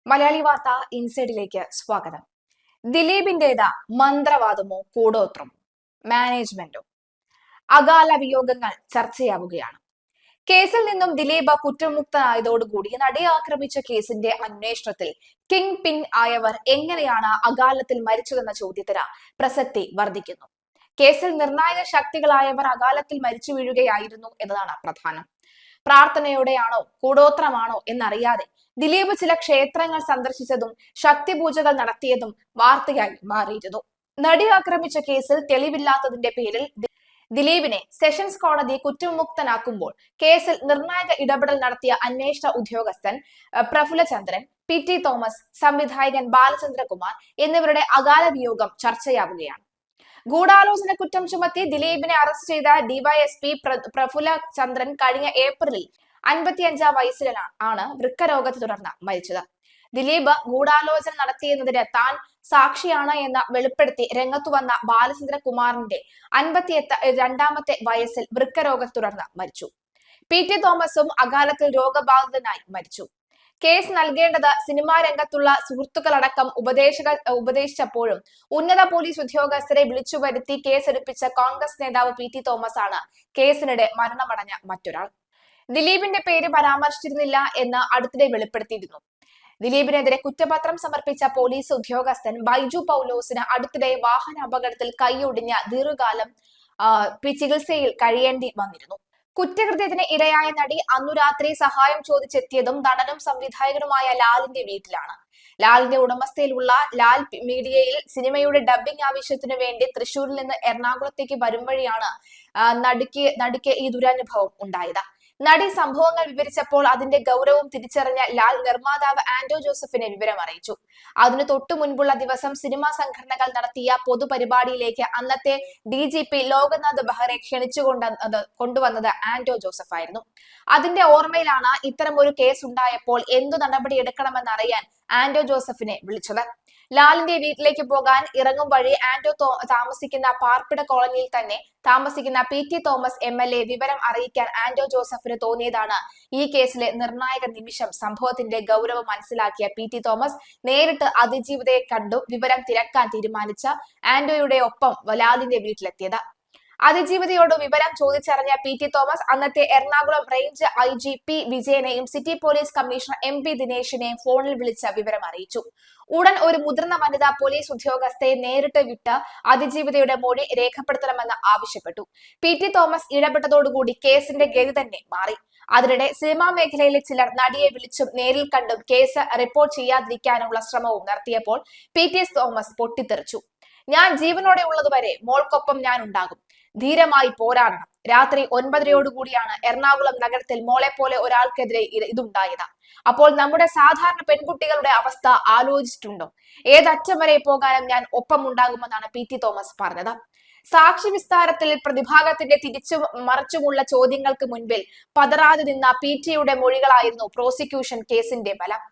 മലയാളി വാർത്ത ഇൻസൈഡിലേക്ക് സ്വാഗതം. ദിലീപിന്റേത് മന്ത്രവാദമോ കൂടോത്രമോ മാനേജ്മെന്റോ? അകാല വിയോഗങ്ങൾ ചർച്ചയാവുകയാണ്. കേസിൽ നിന്നും ദിലീപ് കുറ്റമുക്തനായതോടുകൂടി നടിയെ ആക്രമിച്ച കേസിന്റെ അന്വേഷണത്തിൽ കിങ് പിൻ ആയവർ എങ്ങനെയാണ് അകാലത്തിൽ മരിച്ചതെന്ന ചോദ്യത്തിന് പ്രസക്തി വർദ്ധിക്കുന്നു. കേസിൽ നിർണായക ശക്തികളായവർ അകാലത്തിൽ മരിച്ചു വീഴുകയായിരുന്നു എന്നതാണ് പ്രധാനം. പ്രാർത്ഥനയോടെയാണോ കൂടോത്രമാണോ എന്നറിയാതെ ദിലീപ് ചില ക്ഷേത്രങ്ങൾ സന്ദർശിച്ചതും ശക്തിപൂജകൾ നടത്തിയതും വാർത്തയായി മാറിയിരുന്നു. നടി ആക്രമിച്ച കേസിൽ തെളിവില്ലാത്തതിന്റെ പേരിൽ ദിലീപിനെ സെഷൻസ് കോടതി കുറ്റമുക്തനാക്കുമ്പോൾ കേസിൽ നിർണായക ഇടപെടൽ നടത്തിയ അന്വേഷണ ഉദ്യോഗസ്ഥൻ പ്രഫുലചന്ദ്രൻ, പി.ടി. തോമസ്, സംവിധായകൻ ബാലചന്ദ്രകുമാർ എന്നിവരുടെ അകാല വിയോഗം ചർച്ചയാവുകയാണ്. ഗൂഢാലോചന കുറ്റം ചുമത്തി ദിലീപിനെ അറസ്റ്റ് ചെയ്ത ഡിവൈഎസ്പി പ്രഫുല ചന്ദ്രൻ കഴിഞ്ഞ ഏപ്രിലിൽ 55 വയസ്സിലാണ് വൃക്കരോഗത്തെ തുടർന്ന് മരിച്ചത്. ദിലീപ് ഗൂഢാലോചന നടത്തിയെന്നതിന് താൻ സാക്ഷിയാണ് എന്ന് വെളിപ്പെടുത്തി രംഗത്തു വന്ന ബാലചന്ദ്രകുമാറിന്റെ 52ാമത്തെ വയസ്സിൽ വൃക്കരോഗത്തെ തുടർന്ന് മരിച്ചു. പി.ടി. തോമസും അകാലത്തിൽ രോഗബാധിതനായി മരിച്ചു. കേസ് നൽകേണ്ടത് സിനിമാ രംഗത്തുള്ള സുഹൃത്തുക്കളടക്കം ഉപദേശിച്ചപ്പോഴും ഉന്നത പോലീസ് ഉദ്യോഗസ്ഥരെ വിളിച്ചു വരുത്തി കേസെടുപ്പിച്ച കോൺഗ്രസ് നേതാവ് പി.ടി. തോമസ് ആണ് കേസിനിടെ മരണമടഞ്ഞ മറ്റൊരാൾ. ദിലീപിന്റെ പേര് പരാമർശിച്ചിരുന്നില്ല എന്ന് അടുത്തിടെ വെളിപ്പെടുത്തിയിരുന്നു. ദിലീപിനെതിരെ കുറ്റപത്രം സമർപ്പിച്ച പോലീസ് ഉദ്യോഗസ്ഥൻ ബൈജു പൗലോസിന് അടുത്തിടെ വാഹന അപകടത്തിൽ കൈയൊടിഞ്ഞ ദീർഘകാലം ചികിത്സയിൽ കഴിയേണ്ടി വന്നിരുന്നു. കുറ്റകൃത്യത്തിന് ഇരയായ നടി അന്നു രാത്രി സഹായം ചോദിച്ചെത്തിയതും നടനും സംവിധായകനുമായ ലാലിന്റെ വീട്ടിലാണ്. ലാലിന്റെ ഉടമസ്ഥയിലുള്ള ലാൽ മീഡിയയിൽ സിനിമയുടെ ഡബ്ബിംഗ് ആവശ്യത്തിനു വേണ്ടി തൃശൂരിൽ നിന്ന് എറണാകുളത്തേക്ക് വരും വഴിയാണ് നടിക്ക് ഈ ദുരനുഭവം ഉണ്ടായത്. നടി സംഭവങ്ങൾ വിവരിച്ചപ്പോൾ അതിന്റെ ഗൗരവം തിരിച്ചറിഞ്ഞ ലാൽ നിർമ്മാതാവ് ആന്റോ ജോസഫിനെ വിവരം അറിയിച്ചു. അതിനു തൊട്ടു മുൻപുള്ള ദിവസം സിനിമാ സംഘടനകൾ നടത്തിയ പൊതുപരിപാടിയിലേക്ക് അന്നത്തെ DGP ലോക്നാഥ് ബെഹ്റയെ കൊണ്ടുവന്നത് ആന്റോ ജോസഫ് ആയിരുന്നു. അതിന്റെ ഓർമ്മയിലാണ് ഇത്തരമൊരു കേസ് ഉണ്ടായപ്പോൾ എന്തു നടപടി എടുക്കണമെന്നറിയാൻ ആന്റോ ജോസഫിനെ വിളിച്ചത്. ലാലിന്റെ വീട്ടിലേക്ക് പോകാൻ ഇറങ്ങും വഴി ആന്റോ താമസിക്കുന്ന പാർപ്പിട കോളനിയിൽ തന്നെ താമസിക്കുന്ന പി.ടി. തോമസ് MLA വിവരം അറിയിക്കാൻ ആന്റോ ജോസഫിന് തോന്നിയതാണ് ഈ കേസിലെ നിർണായക നിമിഷം. സംഭവത്തിന്റെ ഗൗരവം മനസ്സിലാക്കിയ പി.ടി. തോമസ് നേരിട്ട് അതിജീവിതയെ കണ്ടു വിവരം തിരക്കാൻ തീരുമാനിച്ച ആന്റോയുടെ ഒപ്പം ലാലിന്റെ വീട്ടിലെത്തിയത്. അതിജീവിതയോട് വിവരം ചോദിച്ചറിഞ്ഞ പി.ടി. തോമസ് അന്നത്തെ എറണാകുളം റേഞ്ച് IGP വിജയനെയും സിറ്റി പോലീസ് കമ്മീഷണർ MP ദിനേശിനെയും ഫോണിൽ വിളിച്ച വിവരം അറിയിച്ചു. ഉടൻ ഒരു മുതിർന്ന വനിതാ പോലീസ് ഉദ്യോഗസ്ഥയെ നേരിട്ട് വിട്ട് അതിജീവിതയുടെ മൊഴി രേഖപ്പെടുത്തണമെന്ന് ആവശ്യപ്പെട്ടു. പി.ടി. തോമസ് ഇടപെട്ടതോടുകൂടി കേസിന്റെ ഗതി തന്നെ മാറി. അതിനിടെ സിനിമാ മേഖലയിലെ ചിലർ നടിയെ വിളിച്ചും നേരിൽ കണ്ടും കേസ് റിപ്പോർട്ട് ചെയ്യാതിരിക്കാനുള്ള ശ്രമവും നടത്തിയപ്പോൾ പി.ടി. തോമസ് പൊട്ടിത്തെറിച്ചു. ഞാൻ ജീവനോടെ ഉള്ളതുവരെ മോൾക്കൊപ്പം ഞാൻ ഉണ്ടാകും. ധീരമായി പോരാടണം. രാത്രി 9:30 എറണാകുളം നഗരത്തിൽ മോളെ പോലെ ഒരാൾക്കെതിരെ ഇതുണ്ടായത്. അപ്പോൾ നമ്മുടെ സാധാരണ പെൺകുട്ടികളുടെ അവസ്ഥ ആലോചിച്ചിട്ടുണ്ടോ? ഏതറ്റം വരെ പോകാനും ഞാൻ ഒപ്പം ഉണ്ടാകുമെന്നാണ് പി.ടി. തോമസ് പറഞ്ഞത്. സാക്ഷി വിസ്താരത്തിൽ പ്രതിഭാഗത്തിന്റെ തിരിച്ചും മറിച്ചുമുള്ള ചോദ്യങ്ങൾക്ക് മുൻപിൽ പതറാതെ നിന്ന പി.ടിയുടെ മൊഴികളായിരുന്നു പ്രോസിക്യൂഷൻ കേസിന്റെ ബലം.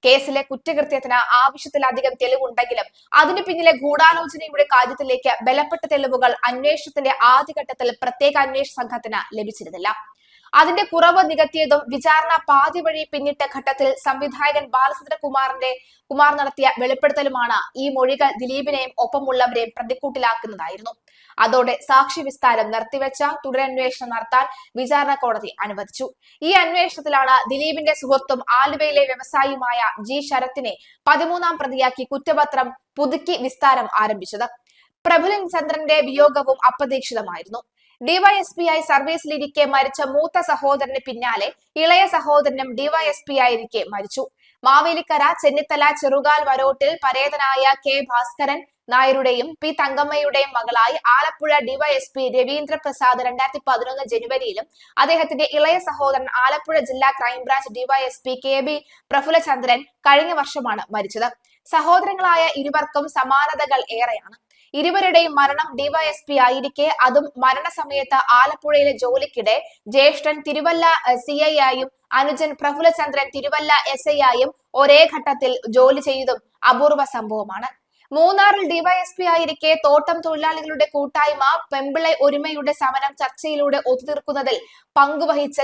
കേസിലെ കുറ്റകൃത്യത്തിന് ആവശ്യത്തിലധികം തെളിവുണ്ടെങ്കിലും അതിനു പിന്നിലെ ഗൂഢാലോചനയുടെ കാര്യത്തിലേക്ക് ബലപ്പെട്ട തെളിവുകൾ അന്വേഷണത്തിന്റെ ആദ്യഘട്ടത്തിൽ പ്രത്യേക അന്വേഷണ സംഘത്തിന് ലഭിച്ചിരുന്നില്ല. അതിന്റെ കുറവ് നികത്തിയതും വിചാരണ പാതി വഴി പിന്നിട്ട ഘട്ടത്തിൽ സംവിധായകൻ ബാലചന്ദ്രകുമാർ നടത്തിയ വെളിപ്പെടുത്തലുമാണ് ഈ മൊഴികൾ ദിലീപിനെയും ഒപ്പമുള്ളവരെയും പ്രതിക്കൂട്ടിലാക്കുന്നതായിരുന്നു. അതോടെ സാക്ഷി വിസ്താരം നിർത്തിവെച്ച തുടരന്വേഷണം നടത്താൻ വിചാരണ കോടതി അനുവദിച്ചു. ഈ അന്വേഷണത്തിലാണ് ദിലീപിന്റെ സുഹൃത്തും ആലുവയിലെ വ്യവസായിയുമായ G ശരത്തിനെ 13ാം പ്രതിയാക്കി കുറ്റപത്രം പുതുക്കി വിസ്താരം ആരംഭിച്ചത്. പ്രഫുലൻ ചന്ദ്രന്റെ വിയോഗവും അപ്രതീക്ഷിതമായിരുന്നു. ഡിവൈഎസ്പിയായി സർവീസിലിരിക്കെ മരിച്ച മൂത്ത സഹോദരന് പിന്നാലെ ഇളയ സഹോദരനും ഡിവൈഎസ്പി ആയിരിക്കെ മരിച്ചു. മാവേലിക്കര ചെന്നിത്തല ചെറുകാൽ വരോട്ടിൽ പരേതനായ K ഭാസ്കരൻ നായരുടെയും P തങ്കമ്മയുടെയും മകളായി ആലപ്പുഴ ഡിവൈഎസ്പി രവീന്ദ്ര പ്രസാദ് 2011 ജനുവരിയിലും അദ്ദേഹത്തിന്റെ ഇളയ സഹോദരൻ ആലപ്പുഴ ജില്ലാ ക്രൈംബ്രാഞ്ച് ഡിവൈഎസ്പി KB പ്രഫുലചന്ദ്രൻ കഴിഞ്ഞ വർഷമാണ് മരിച്ചത്. സഹോദരങ്ങളായ ഇരുവർക്കും സമാനതകൾ ഏറെയാണ്. ഇരുവരുടെയും മരണം ഡിവൈഎസ്പി ആയിരിക്കെ അതും മരണസമയത്ത് ആലപ്പുഴയിലെ ജോലിക്കിടെ ജ്യേഷ്ഠൻ തിരുവല്ല CI ആയും അനുജൻ പ്രഫുലചന്ദ്രൻ തിരുവല്ല SI ആയും ഒരേ ഘട്ടത്തിൽ ജോലി ചെയ്തതും അപൂർവ സംഭവമാണ്. മൂന്നാറിൽ ഡിവൈഎസ്പി ആയിരിക്കെ തോട്ടം തൊഴിലാളികളുടെ കൂട്ടായ്മ പെമ്പിളை ഒരുമയുടെ സമരം ചർച്ചയിലൂടെ ഒത്തുതീർക്കുന്നതിൽ പങ്കുവഹിച്ച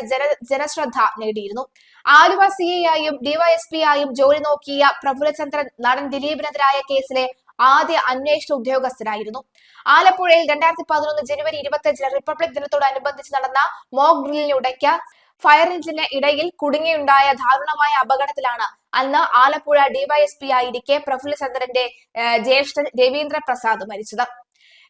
ജനശ്രദ്ധ നേടിയിരുന്നു. ആലുവ സിഐയായും ഡിവൈഎസ്പിയായും ജോലി നോക്കിയ പ്രഫുല്ലചന്ദ്രൻ നടൻ ദിലീപിനെതിരായ കേസിലെ ആദ്യ അന്വേഷണ ഉദ്യോഗസ്ഥനായിരുന്നു. ആലപ്പുഴയിൽ 2011 ജനുവരി 25 റിപ്പബ്ലിക് ദിനത്തോടനുബന്ധിച്ച് നടന്ന മോക്ക് ഡ്രില്ലിനിടയ്ക്ക് ഫയർ എഞ്ചിന് ഇടയിൽ കുടുങ്ങിയുണ്ടായ ദാരുണമായ അപകടത്തിലാണ് അന്ന് ആലപ്പുഴ ഡിവൈഎസ്പി ആയിരിക്കെ പ്രഫുല്ലചന്ദ്രന്റെ ജ്യേഷ്ഠൻ രവീന്ദ്ര പ്രസാദ് മരിച്ചത്.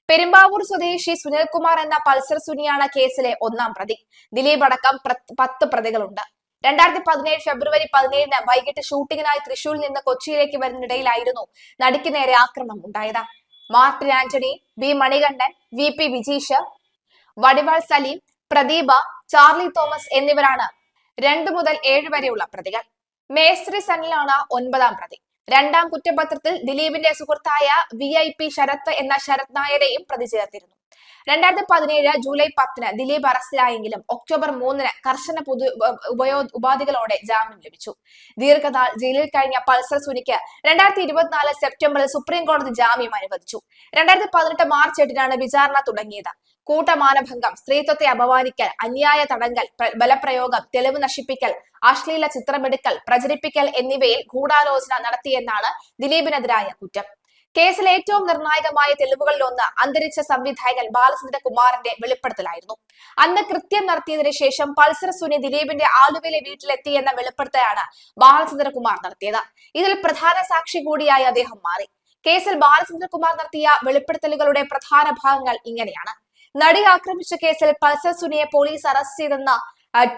പെരുമ്പാവൂർ സ്വദേശി സുനിൽകുമാർ എന്ന പൾസർ സുനിയാണ് കേസിലെ ഒന്നാം പ്രതി. ദിലീപ് അടക്കം 10 പ്രതികളുണ്ട്. 2017 ഫെബ്രുവരി 17 വൈകിട്ട് ഷൂട്ടിങ്ങിനായി തൃശൂരിൽ നിന്ന് കൊച്ചിയിലേക്ക് വരുന്നിടയിലായിരുന്നു നടിക്ക് നേരെ ആക്രമണം ഉണ്ടായത്. മാർട്ടിൻ ആന്റണി, ബി മണികണ്ഠൻ, VP വിജീഷ്, വടിവാൾ സലീം, പ്രദീപ, ചാർലി തോമസ് എന്നിവരാണ് 2 മുതൽ 7 വരെയുള്ള പ്രതികൾ. മേസ്ത്രി സനിലാണ് 9ാം പ്രതി. രണ്ടാം കുറ്റപത്രത്തിൽ ദിലീപിന്റെ സുഹൃത്തായ VIP ശരത് എന്ന ശരത് നായരെയും പ്രതി ചേർത്തിരുന്നു. 2017 ജൂലൈ 10 ദിലീപ് അറസ്റ്റിലായെങ്കിലും ഒക്ടോബർ 3 കർശന ഉപാധികളോടെ ജാമ്യം ലഭിച്ചു. ദീർഘനാൾ ജയിലിൽ കഴിഞ്ഞ പൾസർ സുനിക്ക് 2024 സെപ്റ്റംബറിൽ സുപ്രീം കോടതി ജാമ്യം അനുവദിച്ചു. 2018 മാർച്ച് 8 വിചാരണ തുടങ്ങിയത്. കൂട്ടമാനഭംഗം, സ്ത്രീത്വത്തെ അപമാനിക്കൽ, അന്യായ തടങ്കൽ, ബലപ്രയോഗം, തെളിവ് നശിപ്പിക്കൽ, അശ്ലീല ചിത്രമെടുക്കൽ, പ്രചരിപ്പിക്കൽ എന്നിവയിൽ ഗൂഢാലോചന നടത്തിയെന്നാണ് ദിലീപിനെതിരായ കുറ്റം. കേസിലെ ഏറ്റവും നിർണായകമായ തെളിവുകളിലൊന്ന് അന്തരിച്ച സംവിധായകൻ ബാലചന്ദ്രകുമാറിന്റെ വെളിപ്പെടുത്തലായിരുന്നു. അന്ന് കൃത്യം നടത്തിയതിനു ശേഷം പൾസർ സുനി ദിലീപിന്റെ ആലുവയിലെ വീട്ടിലെത്തിയെന്ന വെളിപ്പെടുത്തലാണ് ബാലചന്ദ്രകുമാർ നടത്തിയത്. ഇതിൽ പ്രധാന സാക്ഷി കൂടിയായി അദ്ദേഹം മാറി. കേസിൽ ബാലചന്ദ്രകുമാർ നടത്തിയ വെളിപ്പെടുത്തലുകളുടെ പ്രധാന ഭാഗങ്ങൾ ഇങ്ങനെയാണ്. നടി ആക്രമിച്ച കേസിൽ പൾസർ സുനിയെ പോലീസ് അറസ്റ്റ് ചെയ്തെന്ന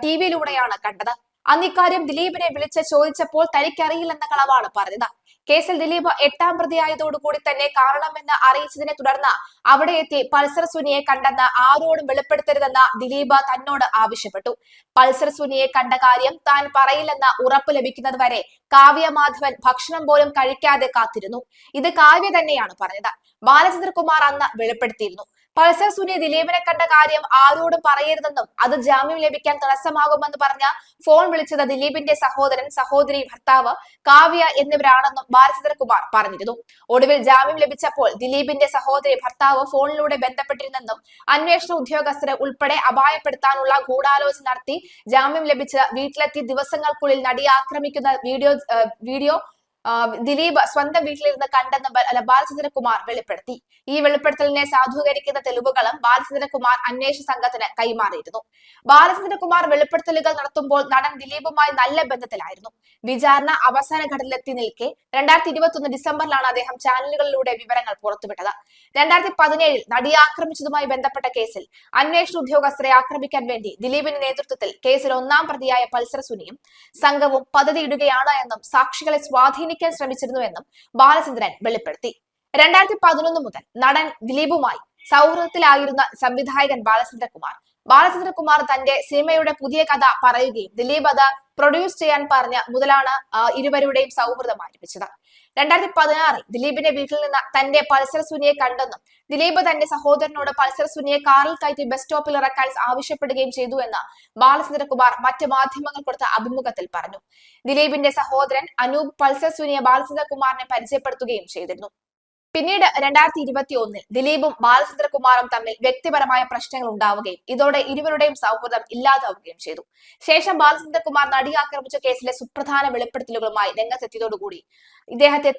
TV-യിലൂടെയാണ് കണ്ടത്. അന്ന് ഇക്കാര്യം ദിലീപിനെ വിളിച്ച് ചോദിച്ചപ്പോൾ തനിക്കറിയില്ലെന്ന കളവാണ് പറഞ്ഞത്. കേസിൽ ദിലീപ് 8ാം പ്രതിയായതോടുകൂടി തന്നെ കാണണമെന്ന് അറിയിച്ചതിനെ തുടർന്ന് അവിടെ എത്തി പൾസർ സുനിയെ കണ്ടെന്ന് ആരോടും വെളിപ്പെടുത്തരുതെന്ന് ദിലീപ് തന്നോട് ആവശ്യപ്പെട്ടു. പൾസർ സുനിയെ കണ്ട കാര്യം താൻ പറയില്ലെന്ന് ഉറപ്പ് ലഭിക്കുന്നത് വരെ കാവ്യ മാധവൻ ഭക്ഷണം പോലും കഴിക്കാതെ കാത്തിരുന്നു. ഇത് കാവ്യ തന്നെയാണ് പറഞ്ഞത്. ബാലചന്ദ്രകുമാർ അന്ന് വെളിപ്പെടുത്തിയിരുന്നു. പൾസർ സുനി ദിലീപിനെ കണ്ട കാര്യം ആരോടും പറയരുതെന്നും അത് ജാമ്യം ലഭിക്കാൻ തടസ്സമാകുമെന്ന് പറഞ്ഞ ഫോൺ വിളിച്ചത് ദിലീപിന്റെ സഹോദരൻ, സഹോദരി, ഭർത്താവ് കാവ്യ എന്നിവരാണെന്നും ബാലചന്ദ്രകുമാർ പറഞ്ഞിരുന്നു. ഒടുവിൽ ജാമ്യം ലഭിച്ചപ്പോൾ ദിലീപിന്റെ സഹോദരി, ഭർത്താവ് ഫോണിലൂടെ ബന്ധപ്പെട്ടിരുന്നെന്നും അന്വേഷണ ഉദ്യോഗസ്ഥരെ ഉൾപ്പെടെ അപായപ്പെടുത്താനുള്ള ഗൂഢാലോചന നടത്തി ജാമ്യം ലഭിച്ച് വീട്ടിലെത്തി ദിവസങ്ങൾക്കുള്ളിൽ നടിയെ ആക്രമിക്കുന്ന വീഡിയോ ദിലീപ് സ്വന്തം വീട്ടിലിരുന്ന് കണ്ടെന്ന് ബാലചന്ദ്രകുമാർ വെളിപ്പെടുത്തി. ഈ വെളിപ്പെടുത്തലിനെ സാധൂകരിക്കുന്ന തെളിവുകളും ബാലചന്ദ്രകുമാർ അന്വേഷണ സംഘത്തിന് കൈമാറിയിരുന്നു. ബാലചന്ദ്രകുമാർ വെളിപ്പെടുത്തലുകൾ നടത്തുമ്പോൾ നടൻ ദിലീപുമായി നല്ല ബന്ധത്തിലായിരുന്നു. വിചാരണ അവസാന ഘട്ടത്തിലെത്തി നിൽക്കെ 2021 ഡിസംബറിലാണ് അദ്ദേഹം ചാനലുകളിലൂടെ വിവരങ്ങൾ പുറത്തുവിട്ടത്. 2017 നടിയെ ആക്രമിച്ചതുമായി ബന്ധപ്പെട്ട കേസിൽ അന്വേഷണ ഉദ്യോഗസ്ഥരെ ആക്രമിക്കാൻ വേണ്ടി ദിലീപിന്റെ നേതൃത്വത്തിൽ കേസിൽ 1ാം പ്രതിയായ പൾസർ സുനിയും സംഘവും പദ്ധതിയിടുകയാണ് എന്നും സാക്ഷികളെ സ്വാധീനിക്കാൻ ശ്രമിച്ചിരുന്നുവെന്നും ബാലചന്ദ്രൻ വെളിപ്പെടുത്തി. 2011 മുതൽ നടൻ ദിലീപുമായി സൗഹൃദത്തിലായിരുന്ന സംവിധായകൻ ബാലചന്ദ്രകുമാർ തന്റെ സിനിമയുടെ പുതിയ കഥ പറയുകയും ദിലീപ് അത് പ്രൊഡ്യൂസ് ചെയ്യാൻ പറഞ്ഞ മുതലാണ് ഇരുവരുടെയും സൗഹൃദം ആരംഭിച്ചത്. 2016 ദിലീപിന്റെ വീട്ടിൽ നിന്ന് തന്റെ പൾസർ സുനിയെ കണ്ടെന്നും ദിലീപ് തന്റെ സഹോദരനോട് പൾസർ സുനിയെ കാറിൽ കയറ്റി ബസ് സ്റ്റോപ്പിൽ ഇറക്കാൻ ആവശ്യപ്പെടുകയും ചെയ്തു എന്ന് ബാലചന്ദ്രകുമാർ മറ്റ് മാധ്യമങ്ങൾ കൊടുത്ത അഭിമുഖത്തിൽ പറഞ്ഞു. ദിലീപിന്റെ സഹോദരൻ അനൂപ് പൾസർ സുനിയെ ബാലചന്ദ്രകുമാറിനെ പരിചയപ്പെടുത്തുകയും ചെയ്തിരുന്നു. പിന്നീട് 2021 ദിലീപും ബാലചന്ദ്രകുമാറും തമ്മിൽ വ്യക്തിപരമായ പ്രശ്നങ്ങൾ ഉണ്ടാവുകയും ഇതോടെ ഇരുവരുടെയും സൗഹൃദം ഇല്ലാതാവുകയും ചെയ്തു. ശേഷം ബാലചന്ദ്രകുമാർ നടിയെ ആക്രമിച്ച കേസിലെ സുപ്രധാന വെളിപ്പെടുത്തലുകളുമായി രംഗത്തെത്തിയതോടുകൂടി ഇദ്ദേഹത്തെ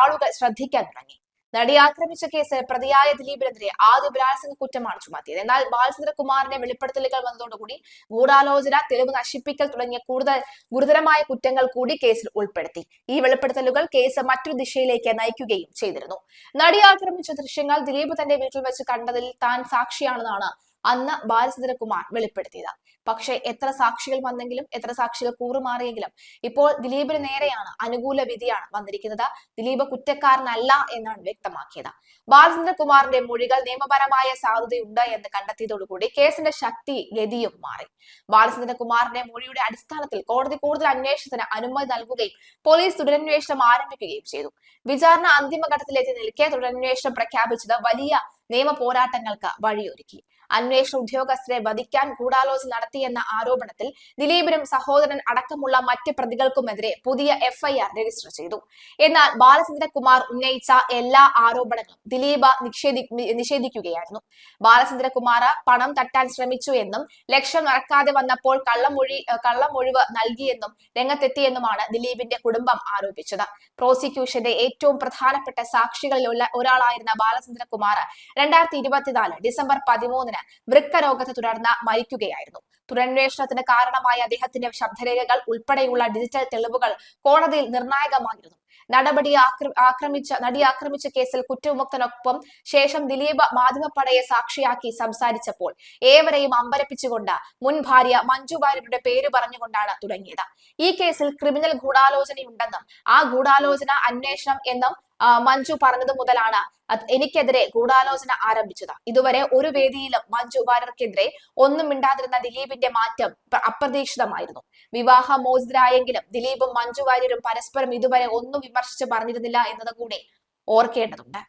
ആളുകൾ ശ്രദ്ധിക്കാൻ തുടങ്ങി. നടിയെ ആക്രമിച്ച കേസിൽ പ്രതിയായ ദിലീപിനെതിരെ ആദ്യ ബലാത്സംഗ കുറ്റമാണ് ചുമത്തിയത്. എന്നാൽ ബാലചന്ദ്രകുമാറിന്റെ വെളിപ്പെടുത്തലുകൾ വന്നതോടുകൂടി ഗൂഢാലോചന, തെളിവ് നശിപ്പിക്കൽ തുടങ്ങിയ കൂടുതൽ ഗുരുതരമായ കുറ്റങ്ങൾ കൂടി കേസിൽ ഉൾപ്പെടുത്തി. ഈ വെളിപ്പെടുത്തലുകൾ കേസ് മറ്റൊരു ദിശയിലേക്ക് നയിക്കുകയും ചെയ്തിരുന്നു. നടിയെ ആക്രമിച്ച ദൃശ്യങ്ങൾ ദിലീപ് തന്റെ വീട്ടിൽ വെച്ച് കണ്ടതിൽ താൻ സാക്ഷിയാണെന്നാണ് അന്ന് ബാലചന്ദ്രകുമാർ വെളിപ്പെടുത്തിയത്. പക്ഷേ എത്ര സാക്ഷികൾ വന്നെങ്കിലും, എത്ര സാക്ഷികൾ കൂറുമാറിയെങ്കിലും ഇപ്പോൾ ദിലീപിന് നേരെയാണ് അനുകൂല വിധിയാണ് വന്നിരിക്കുന്നത്. ദിലീപ് കുറ്റക്കാരനല്ല എന്നാണ് വ്യക്തമാക്കിയത്. ബാലചന്ദ്രകുമാറിന്റെ മൊഴികൾ നിയമപരമായ സാധുതയുണ്ട് എന്ന് കണ്ടെത്തിയതോടുകൂടി കേസിന്റെ ശക്തി ഗതിയും മാറി. ബാലചന്ദ്രകുമാറിന്റെ മൊഴിയുടെ അടിസ്ഥാനത്തിൽ കോടതി കൂടുതൽ അന്വേഷണത്തിന് അനുമതി നൽകുകയും പോലീസ് തുടരന്വേഷണം ആരംഭിക്കുകയും ചെയ്തു. വിചാരണ അന്തിമഘട്ടത്തിലെത്തി നിൽക്കെ തുടരന്വേഷണം പ്രഖ്യാപിച്ചത് വലിയ നിയമ പോരാട്ടങ്ങൾക്ക് വഴിയൊരുക്കി. അന്വേഷണ ഉദ്യോഗസ്ഥരെ വധിക്കാൻ ഗൂഢാലോചന നടത്തിയെന്ന ആരോപണത്തിൽ ദിലീപിനും സഹോദരൻ അടക്കമുള്ള മറ്റ് പ്രതികൾക്കുമെതിരെ പുതിയ FIR രജിസ്റ്റർ ചെയ്തു. എന്നാൽ ബാലചന്ദ്രകുമാർ ഉന്നയിച്ച എല്ലാ ആരോപണങ്ങളും ദിലീപ് നിഷേധിക്കുകയായിരുന്നു. ബാലചന്ദ്രകുമാർ പണം തട്ടാൻ ശ്രമിച്ചു എന്നും ലക്ഷ്യം നടക്കാതെ വന്നപ്പോൾ കള്ളമൊഴിവ് നൽകിയെന്നും രംഗത്തെത്തിയെന്നുമാണ് ദിലീപിന്റെ കുടുംബം ആരോപിച്ചത്. പ്രോസിക്യൂഷന്റെ ഏറ്റവും പ്രധാനപ്പെട്ട സാക്ഷികളിൽ ഒരാളായിരുന്ന ബാലചന്ദ്രകുമാർ 2024 ഡിസംബർ 13 വൃക്ക രോഗത്തെ തുടർന്ന് മരിക്കുകയായിരുന്നു. തുടരന്വേഷണത്തിന് കാരണമായ അദ്ദേഹത്തിന്റെ ശബ്ദരേഖകൾ ഉൾപ്പെടെയുള്ള ഡിജിറ്റൽ തെളിവുകൾ കോടതിയിൽ നിർണായകമായിരുന്നു. നടി ആക്രമിച്ച കേസിൽ കുറ്റവിമുക്തനൊപ്പം ശേഷം ദിലീപ് മാധ്യമപ്പടയെ സാക്ഷിയാക്കി സംസാരിച്ചപ്പോൾ ഏവരെയും അമ്പരപ്പിച്ചുകൊണ്ട് മുൻ ഭാര്യ മഞ്ജു വാര്യരുടെ പേര് പറഞ്ഞുകൊണ്ടാണ് തുടങ്ങിയത്. ഈ കേസിൽ ക്രിമിനൽ ഗൂഢാലോചനയുണ്ടെന്നും ആ ഗൂഢാലോചന അന്വേഷണം എന്നും മഞ്ജു പറഞ്ഞത് മുതലാണ് എനിക്കെതിരെ ഗൂഢാലോചന ആരംഭിച്ചത്. ഇതുവരെ ഒരു വേദിയിലും മഞ്ജു വാര്യർക്കെതിരെ ഒന്നും മിണ്ടാതിരുന്ന ദിലീപിന്റെ മാറ്റം അപ്രതീക്ഷിതമായിരുന്നു. വിവാഹമോചിതരായെങ്കിലും ദിലീപും മഞ്ജു വാര്യരും പരസ്പരം ഇതുവരെ ഒന്നും വിമർശിച്ച് പറഞ്ഞിരുന്നില്ല എന്നത് കൂടി ഓർക്കേണ്ടതുണ്ട്.